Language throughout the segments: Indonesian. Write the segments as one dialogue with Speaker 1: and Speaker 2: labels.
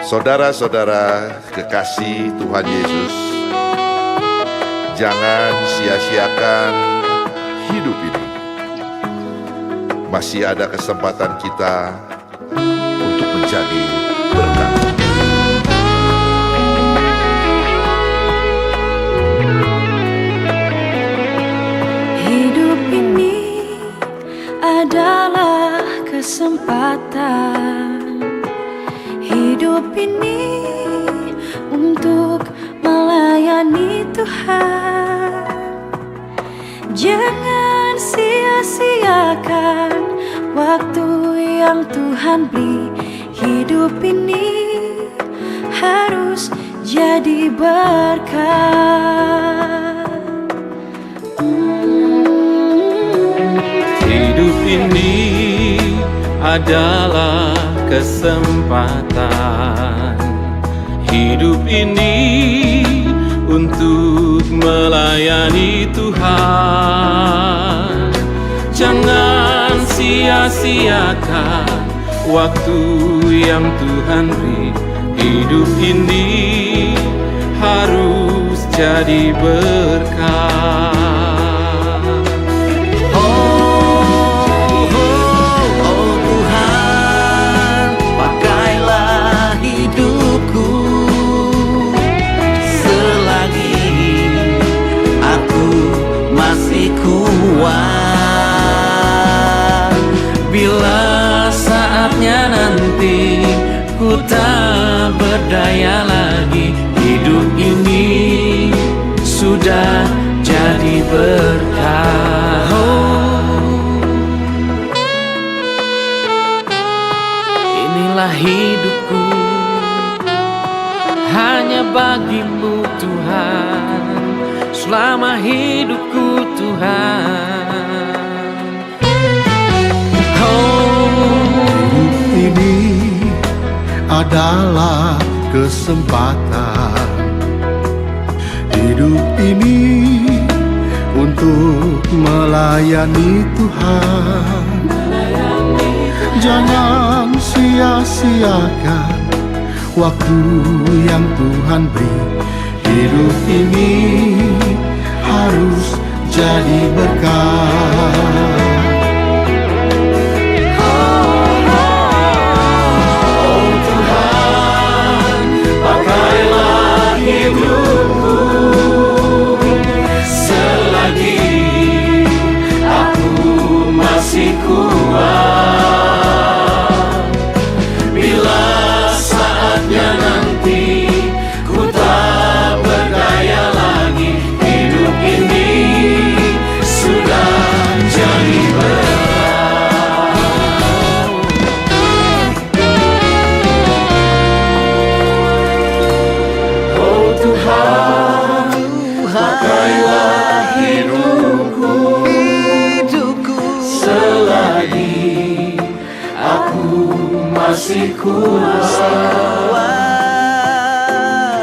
Speaker 1: Saudara-saudara kekasih Tuhan Yesus, jangan sia-siakan hidup ini. Masih ada kesempatan kita untuk menjadi berkat.
Speaker 2: Hidup ini adalah kesempatan. Hidup ini untuk melayani Tuhan. Jangan sia-siakan waktu yang Tuhan beri. Hidup ini harus jadi berkat.
Speaker 3: Hidup ini adalah kesempatan. Hidup ini untuk melayani Tuhan. Jangan sia-siakan waktu yang Tuhan beri. Hidup ini harus jadi berkat. Bila saatnya nanti ku tak berdaya lagi, hidup ini sudah jadi berkah. Inilah hidupku, hanya bagimu Tuhan, selama hidupku Tuhan.
Speaker 4: Hidup ini adalah kesempatan. Hidup ini untuk melayani Tuhan. Jangan sia-siakan waktu yang Tuhan beri. Hidup ini harus jadi berkat.
Speaker 3: Masih kuat.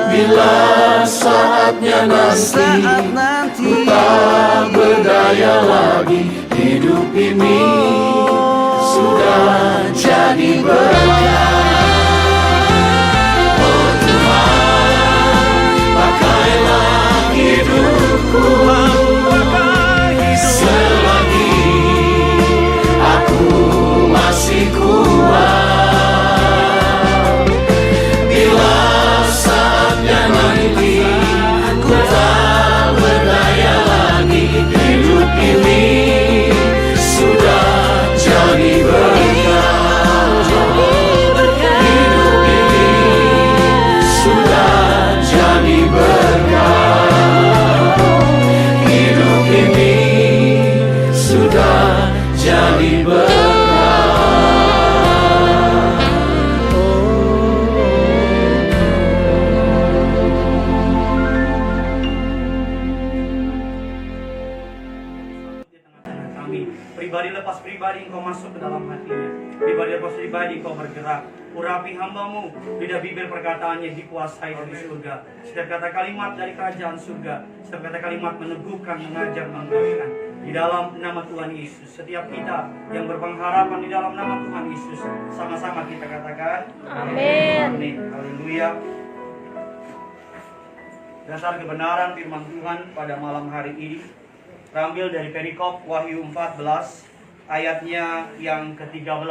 Speaker 3: Bila saatnya nanti ku tak berdaya lagi, hidup ini sudah jadi berkat. Oh Tuhan, pakailah hidupku selagi aku masih kuat.
Speaker 5: Pribadi lepas pribadi engkau masuk ke dalam hatinya. Pribadi lepas pribadi engkau bergerak. Urapi hambamu, lidah bibir perkataannya dikuasai dari surga. Setiap kata kalimat dari kerajaan surga. Setiap kata kalimat meneguhkan, mengajar, menguatkan. di dalam nama Tuhan Yesus. Setiap kita yang berpengharapan di dalam nama Tuhan Yesus, sama-sama kita katakan
Speaker 6: Amin.
Speaker 5: Amin. Haleluya. Dasar kebenaran firman Tuhan pada malam hari ini terambil dari perikop Wahyu 14 ayatnya yang ke-13.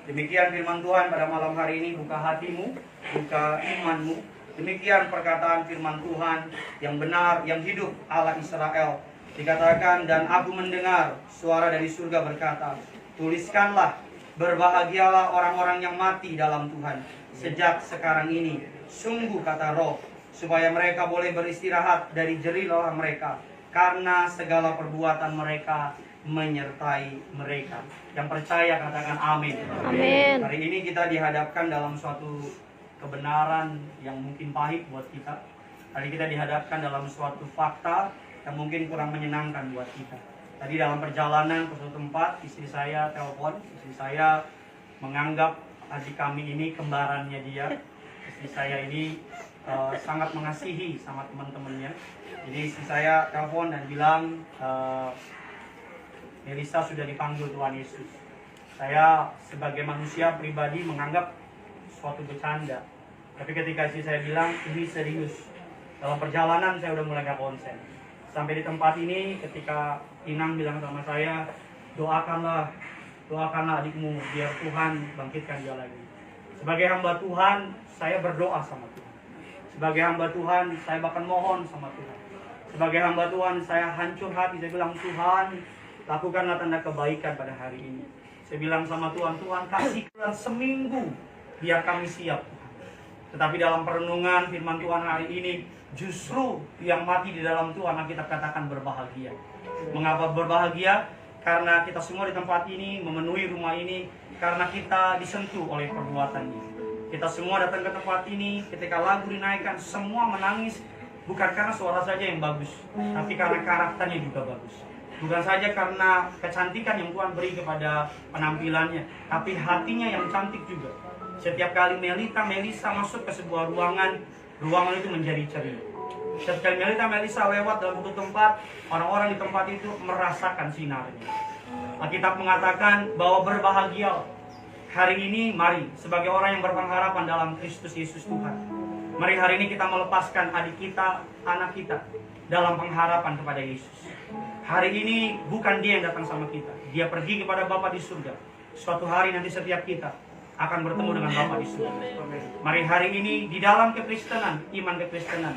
Speaker 5: Demikian firman Tuhan pada malam hari ini, buka hatimu, buka imanmu. Demikian perkataan firman Tuhan yang benar, yang hidup, Allah Israel. Dikatakan, dan aku mendengar suara dari surga berkata, tuliskanlah, berbahagialah orang-orang yang mati dalam Tuhan sejak sekarang ini. Sungguh kata Roh, supaya mereka boleh beristirahat dari jerih lelah mereka, karena segala perbuatan mereka menyertai mereka. Yang percaya katakan amin.
Speaker 6: Amin.
Speaker 5: Hari ini kita dihadapkan dalam suatu kebenaran yang mungkin pahit buat kita. Hari kita dihadapkan dalam suatu fakta yang mungkin kurang menyenangkan buat kita. Tadi dalam perjalanan ke suatu tempat, istri saya telepon. Istri saya menganggap adik kami ini kembarannya dia. Istri saya ini sangat mengasihi sama teman-temannya. Jadi istri saya telepon dan bilang, Melisa sudah dipanggil Tuhan Yesus. Saya sebagai manusia pribadi menganggap suatu bercanda. Tapi ketika istri saya bilang, ini serius. Dalam perjalanan saya udah mulai gak konsen. Sampai di tempat ini ketika Inang bilang sama saya, doakanlah adikmu biar Tuhan bangkitkan dia lagi. Sebagai hamba Tuhan, saya berdoa sama Tuhan. Sebagai hamba Tuhan, saya bahkan mohon sama Tuhan. Sebagai hamba Tuhan, saya hancur hati. Saya bilang, Tuhan, lakukanlah tanda kebaikan pada hari ini. Saya bilang sama Tuhan, Tuhan kasihkan seminggu biar kami siap, Tuhan. Tetapi dalam perenungan firman Tuhan hari ini, justru yang mati di dalam Tuhan kita katakan berbahagia. Mengapa berbahagia? Karena kita semua di tempat ini, memenuhi rumah ini, karena kita disentuh oleh perbuatannya. Kita semua datang ke tempat ini, ketika lagu dinaikkan, semua menangis. Bukan karena suara saja yang bagus, tapi karena karakternya juga bagus. Bukan saja karena kecantikan yang Tuhan beri kepada penampilannya, tapi hatinya yang cantik juga. Setiap kali Melisa masuk ke sebuah ruangan itu menjadi ceria. Setiap kali Melisa lewat dalam satu tempat, orang-orang di tempat itu merasakan sinarnya. Alkitab mengatakan bahwa berbahagia. Hari ini mari sebagai orang yang berpengharapan dalam Kristus Yesus Tuhan, mari hari ini kita melepaskan adik kita, anak kita dalam pengharapan kepada Yesus. Hari ini bukan dia yang datang sama kita, dia pergi kepada Bapa di surga. Suatu hari nanti setiap kita akan bertemu dengan Bapa di surga. Mari hari ini di dalam kekristenan, iman kekristenan,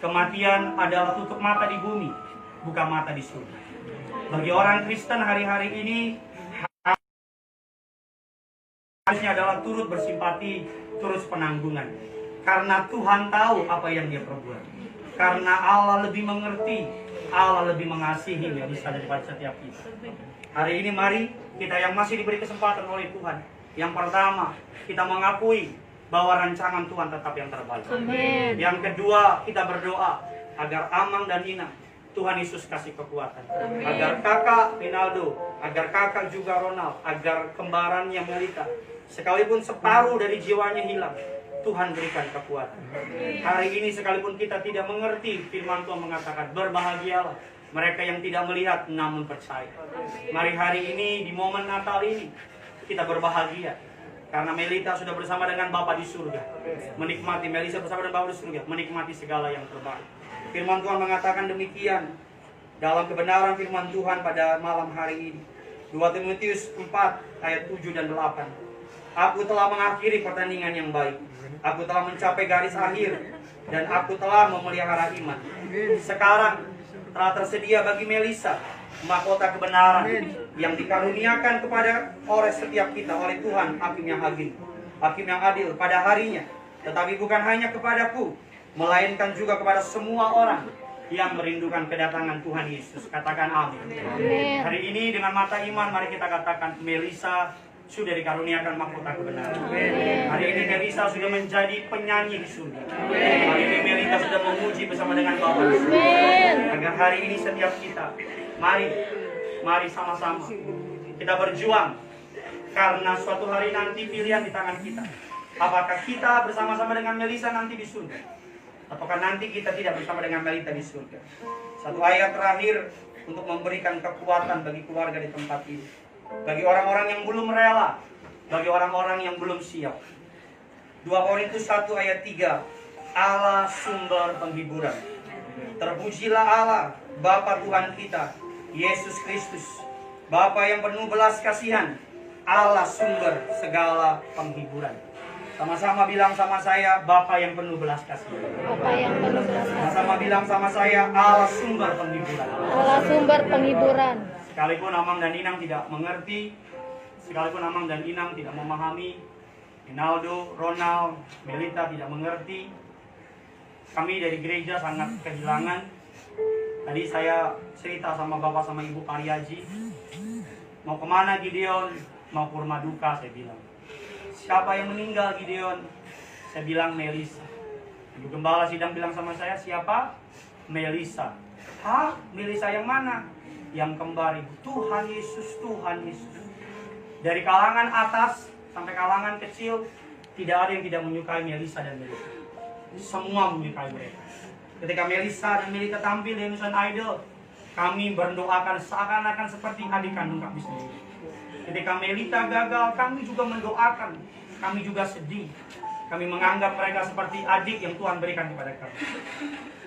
Speaker 5: kematian adalah tutup mata di bumi, buka mata di surga. Bagi orang Kristen hari-hari ini harusnya adalah turut bersimpati, turut penanggungan. Karena Tuhan tahu apa yang dia perbuat. Karena Allah lebih mengerti, Allah lebih mengasihi Melisa daripada setiap kita. Hari ini mari kita yang masih diberi kesempatan oleh Tuhan. Yang pertama, kita mengakui bahwa rancangan Tuhan tetap yang terbaik.
Speaker 6: Amin.
Speaker 5: Yang kedua, kita berdoa agar Amang dan Ina, Tuhan Yesus kasih kekuatan.
Speaker 6: Amin.
Speaker 5: Agar kakak Rinaldo, agar kakak juga Ronald, agar kembarannya Melita, sekalipun separuh dari jiwanya hilang, Tuhan berikan kekuatan. Hari ini sekalipun kita tidak mengerti, firman Tuhan mengatakan, berbahagialah mereka yang tidak melihat namun percaya. Mari hari ini, di momen Natal ini, kita berbahagia. Karena Melita sudah bersama dengan Bapa di surga. Menikmati, Melisa bersama dengan Bapa di surga, menikmati segala yang terbaik. Firman Tuhan mengatakan demikian dalam kebenaran firman Tuhan pada malam hari ini. 2 Timotius 4 ayat 7 dan 8. Aku telah mengakhiri pertandingan yang baik. Aku telah mencapai garis akhir. Dan aku telah memelihara iman. Sekarang telah tersedia bagi Melisa mahkota kebenaran yang dikaruniakan kepada oleh setiap kita oleh Tuhan, hakim yang adil pada harinya. Tetapi bukan hanya kepadaku, melainkan juga kepada semua orang yang merindukan kedatangan Tuhan Yesus. Katakan amin.
Speaker 6: Amin.
Speaker 5: Hari ini dengan mata iman mari kita katakan Melisa sudah dikaruniakan mahkota kebenaran. Hari ini Melisa sudah menjadi penyanyi di surga. Hari ini Melisa sudah memuji bersama dengan Bapa di surga. Agar hari ini setiap kita, mari sama-sama kita berjuang. Karena suatu hari nanti pilihan di tangan kita. Apakah kita bersama-sama dengan Melisa nanti di surga, ataukah nanti kita tidak bersama dengan Melita di surga? Satu ayat terakhir untuk memberikan kekuatan bagi keluarga di tempat ini. Bagi orang-orang yang belum rela, bagi orang-orang yang belum siap. 2 Korintus 1 ayat 3, Allah sumber penghiburan. Terpujilah Allah, Bapa Tuhan kita, Yesus Kristus, Bapa yang penuh belas kasihan, Allah sumber segala penghiburan. Sama-sama bilang sama saya, Bapa yang penuh belas kasihan.
Speaker 6: Bapa yang penuh belas kasihan.
Speaker 5: Sama-sama bilang sama saya, Allah sumber penghiburan.
Speaker 6: Allah sumber penghiburan.
Speaker 5: Sekalipun Amang dan Inang tidak mengerti, sekalipun Amang dan Inang tidak memahami, Rinaldo, Ronald, Melita tidak mengerti, kami dari gereja sangat kehilangan. Tadi saya cerita sama Bapak sama Ibu Pariaji, mau kemana Gideon? Mau kurma duka, saya bilang. Siapa yang meninggal Gideon? Saya bilang Melisa. Ibu Gembala sidang bilang sama saya, siapa? Melisa. Hah? Melisa yang mana? Yang kembar Ibu. Tuhan Yesus, Tuhan Yesus. Dari kalangan atas sampai kalangan kecil, tidak ada yang tidak menyukai Melisa dan Melita. Semua menyukai mereka. Ketika Melisa dan Melita tampil di Indonesian Idol, kami berdoakan seakan-akan seperti adik kandung kami sendiri. Ketika Melita gagal, kami juga mendoakan. Kami juga sedih. Kami menganggap mereka seperti adik yang Tuhan berikan kepada kami.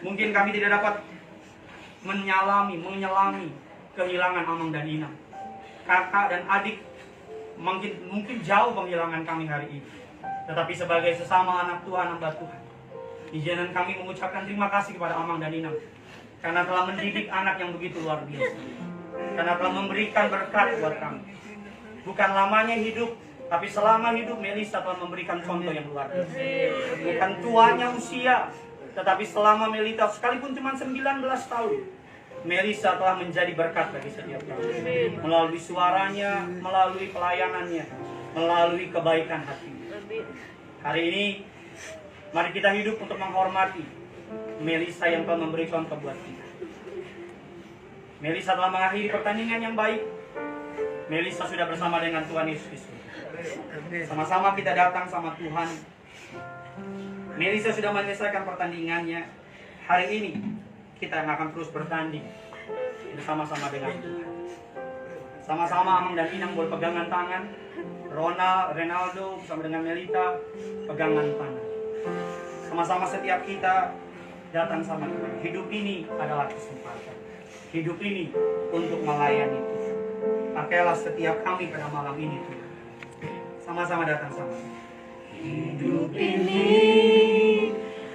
Speaker 5: Mungkin kami tidak dapat menyelami kehilangan Amang dan Inang. Kakak dan adik mungkin jauh penghilangan kami hari ini. Tetapi sebagai sesama anak Tuhan, hamba Tuhan, izinkan kami mengucapkan terima kasih kepada Amang dan Inang karena telah mendidik anak yang begitu luar biasa, karena telah memberikan berkat buat kami. Bukan lamanya hidup, tapi selama hidup Melisa telah memberikan contoh yang luar biasa. Bukan tuanya usia, tetapi selama Melita sekalipun cuma 19 tahun, Melisa telah menjadi berkat bagi setiap kami. Melalui suaranya, melalui pelayanannya, melalui kebaikan hatinya. Hari ini mari kita hidup untuk menghormati Melisa yang telah memberi contoh buat kita. Melisa telah mengakhiri pertandingan yang baik. Melisa sudah bersama dengan Tuhan Yesus. Sama-sama kita datang sama Tuhan. Melisa sudah menyelesaikan pertandingannya. Hari ini kita akan terus bertanding bersama-sama dengan Tuhan. Sama-sama Amang dan Inang boleh pegangan tangan. Ronaldo bersama dengan Melita pegangan tangan. Sama-sama setiap kita datang sama Tuhan. Hidup ini adalah kesempatan. Hidup ini untuk melayani Tuhan. Pakailah setiap kami pada malam ini Tuhan. Sama-sama datang sama.
Speaker 2: Hidup ini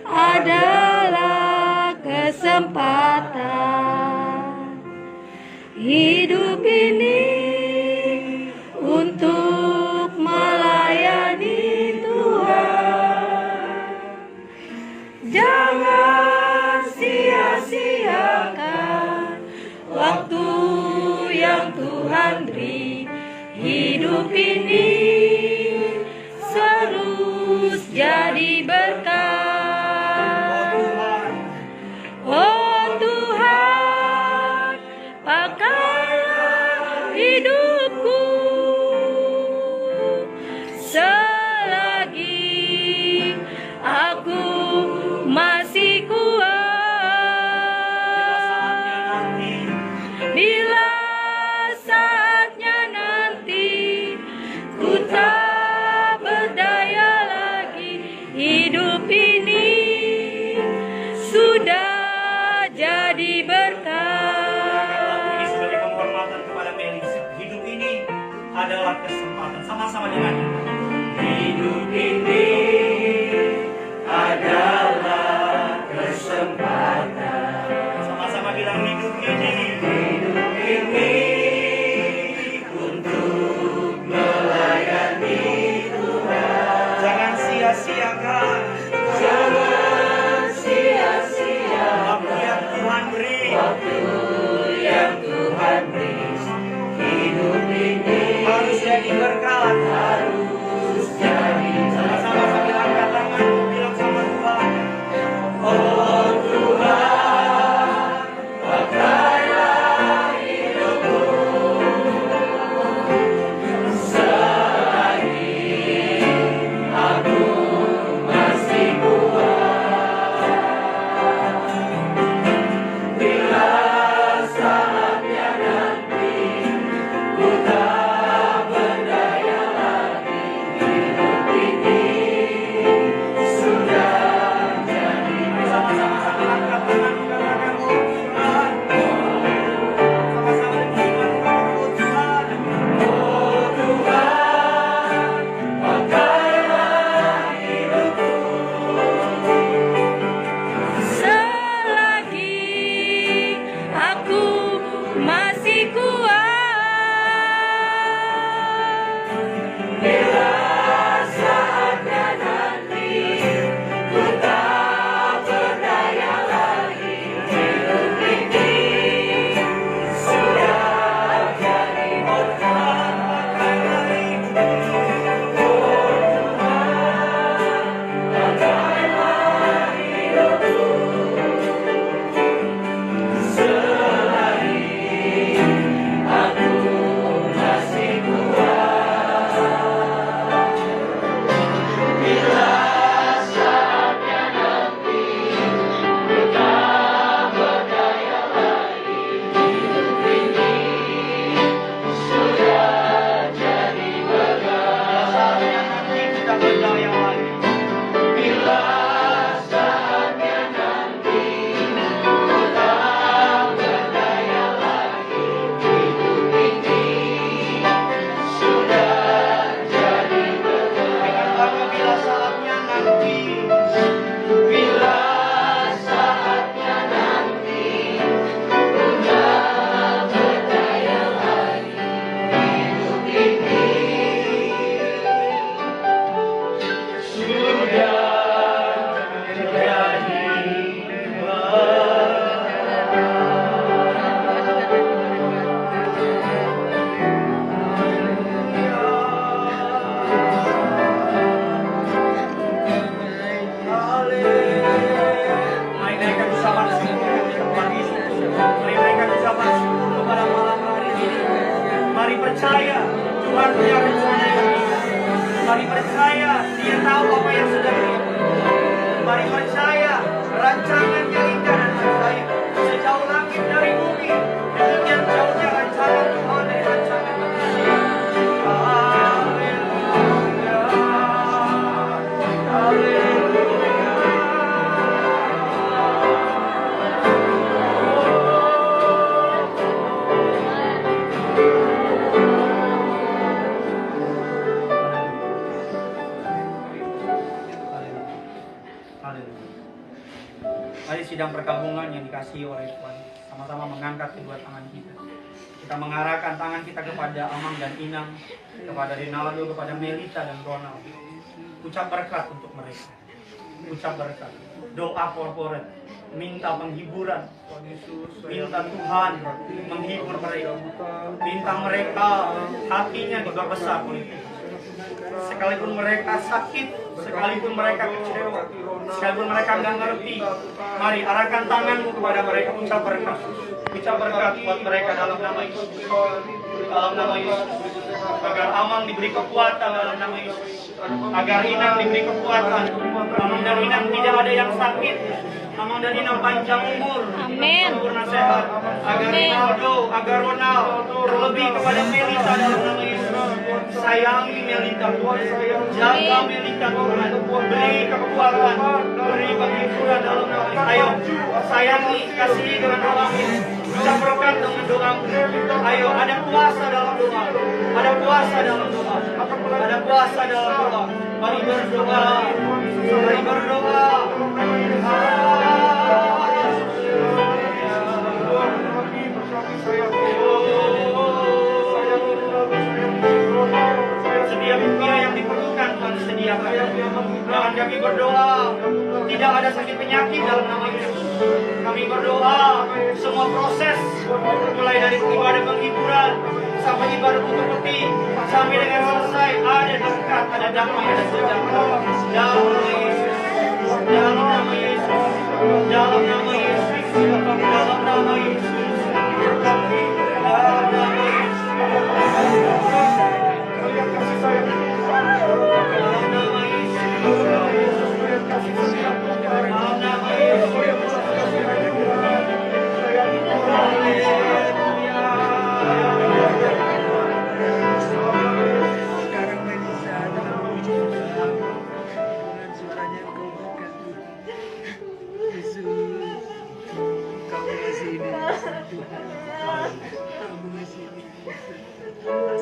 Speaker 2: adalah kesempatan. Hidup ini untuk melayani Tuhan. Jangan sia-siakan waktu yang Tuhan beri. Hidup ini terus jadi berkat. Oh Tuhan, pakailah hidupku selagi aku masih kuat. Bila saatnya nanti ku tak berdaya lagi, hidup ini sudah jadi berkat.
Speaker 5: Ini sebagai penghormatan kepada Melisa. Hidup ini adalah kesempatan. Sama-sama dengan hidup ini adalah kesempatan. Sama-sama bilang hidup ini. Hidup ini untuk melayani Tuhan. Jangan sia-siakan. Jangan sia-siakan waktu yang Tuhan beri. Waktu yang Tuhan beri. Hidup ini harus jadi berkat. Harus jadi. Sama-sama sambil angkat tangan bilang sama Tuhan. Oh Tuhan, pakailah hidupku percaya Tuhan punya rencana yang indah. Mari percaya Dia tahu apa yang sudah Dia. Mari percaya rancangannya indah dan percaya sejauh langit dari bumi, demikian jauhnya rancangan Tuhan dari rancangan manusia. Haleluya, haleluya. Mari sidang perkabungan yang dikasihi oleh Tuhan, sama-sama mengangkat kedua tangan kita. Kita mengarahkan tangan kita kepada Amang dan Inang, kepada Rinaldo, kepada Melita dan Ronald. Ucap berkat untuk mereka. Ucap berkat. Doa korporat. Minta penghiburan. Minta Tuhan menghibur mereka. Minta mereka hatinya diperbesar oleh Tuhan. Sekalipun mereka sakit, sekalipun mereka kecewa, sekalipun mereka nggak ngerti, mari arahkan tanganmu kepada mereka, ucap berkat buat mereka dalam nama Yesus, dalam nama Yesus, agar Amang diberi kekuatan dalam nama Yesus, agar Inang diberi kekuatan, Amang dan Inang tidak ada yang sakit, Amang dan Inang panjang umur, sempurna sehat, agar Rinaldo, agar Ronald, terlebih kepada Melita dalam nama Yesus. Sayangi Melita Tuhan, jaga Melita Tuhan, beri kekuatan, beri penghiburan dalam nama Yesus. Ayo, sayangi, kasihi dengan doamu, ucap berkat dengan doamu. Ayo, ada puasa dalam doa, ada puasa dalam doa, ada puasa dalam doa. Mari berdoa, mari berdoa. Setiap rupiah yang diperlukan Tuhan sediakan. Jangan kami berdoa tidak ada sakit penyakit dalam nama Yesus. Kami berdoa semua proses mulai dari ibadah penghiburan sampai ibadah tutup peti sampai dengan selesai ada berkat, ada damai, ada sejahtera dalam nama Yesus, dalam nama Yesus, dalam nama Yesus, dalam nama Yesus, dalam nama Yesus.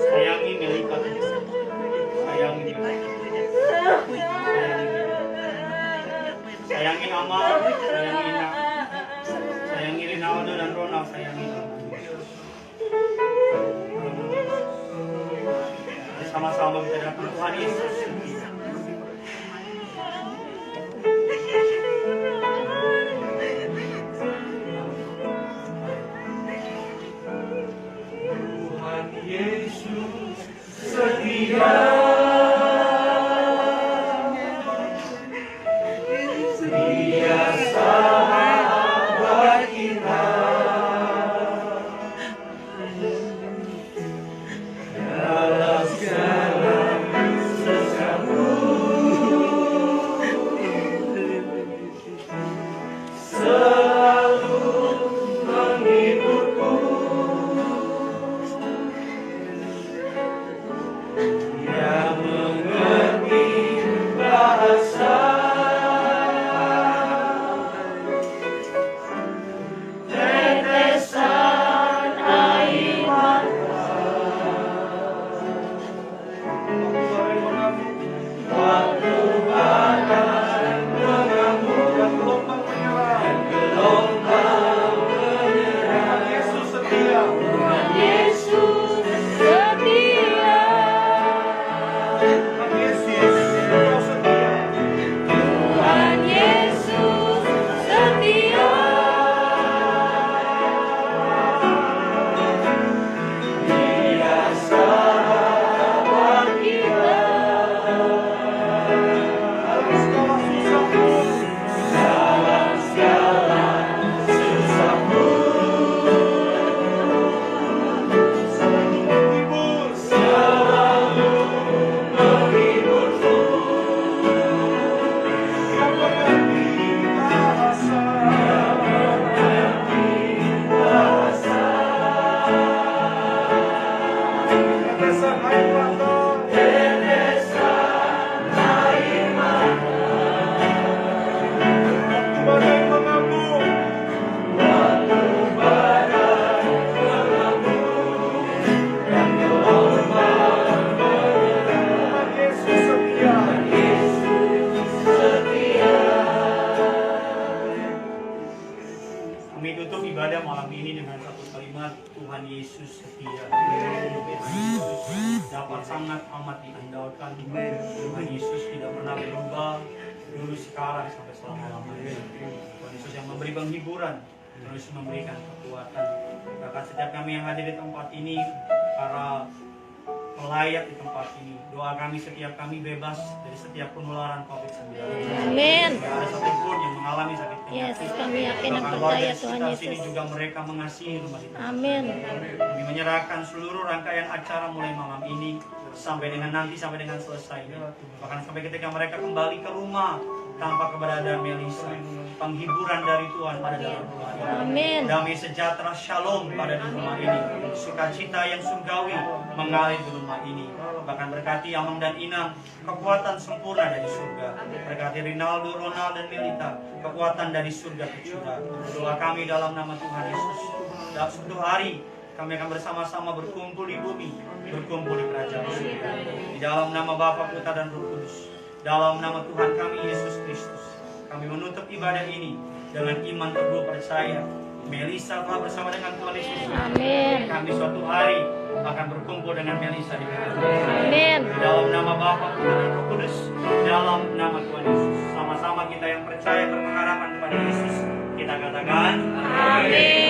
Speaker 5: Sayangi Melita, sayangi sayangi Amal, sayangi Ina, sayangi Rinaldo dan Ronald, sayangi sama-sama kita datang Tuhan Yesus. Tuhan Yesus setia.
Speaker 3: Ya
Speaker 5: Tuhan Yesus setia. Tuhan Yesus dapat sangat amat diandalkan. Tuhan Yesus tidak pernah berubah dulu, sekarang, sampai selama-lamanya. Tuhan Yesus yang memberi penghiburan, terus memberikan kekuatan. Bahkan setiap kami yang hadir di tempat ini, para pelayat di tempat ini, doa kami setiap kami bebas dari setiap penularan COVID-19.
Speaker 6: Amin.
Speaker 5: Tidak ada satupun yang mengalami sakit
Speaker 6: Yes,
Speaker 5: penyakit.
Speaker 6: kami yakin dan
Speaker 5: Bahkan
Speaker 6: percaya
Speaker 5: warga
Speaker 6: Tuhan
Speaker 5: sekitar sini
Speaker 6: Yesus.
Speaker 5: juga mereka mengasihi rumah itu.
Speaker 6: Amin.
Speaker 5: Kami menyerahkan seluruh rangkaian acara mulai malam ini sampai dengan nanti, sampai dengan selesai. Bahkan sampai ketika mereka kembali ke rumah tanpa keberadaan Melisa, penghiburan dari Tuhan pada dalam rumah ini.
Speaker 6: Amin.
Speaker 5: Damai sejahtera shalom pada di rumah ini. Sukacita yang surgawi mengalir di rumah ini. Bahkan berkati Amang dan Inang, kekuatan sempurna dari surga. Berkati Rinaldo, Ronald, dan Melita, kekuatan dari surga ke curah. Doa kami dalam nama Tuhan Yesus. Dalam suatu hari kami akan bersama-sama berkumpul di bumi, berkumpul di kerajaan surga. Di dalam nama Bapa, Putra, dan Roh Kudus. Dalam nama Tuhan kami Yesus Kristus, kami menutup ibadah ini dengan iman teguh percaya Melisa telah bersama dengan Tuhan Yesus.
Speaker 6: Amin.
Speaker 5: Kami suatu hari akan berkumpul dengan Melisa di kerajaan.
Speaker 6: Amin.
Speaker 5: Dalam nama Bapa, Putra, dan Roh Kudus, dalam nama Tuhan Yesus. Sama-sama kita yang percaya berpengharapan kepada Yesus, kita katakan
Speaker 6: Amin.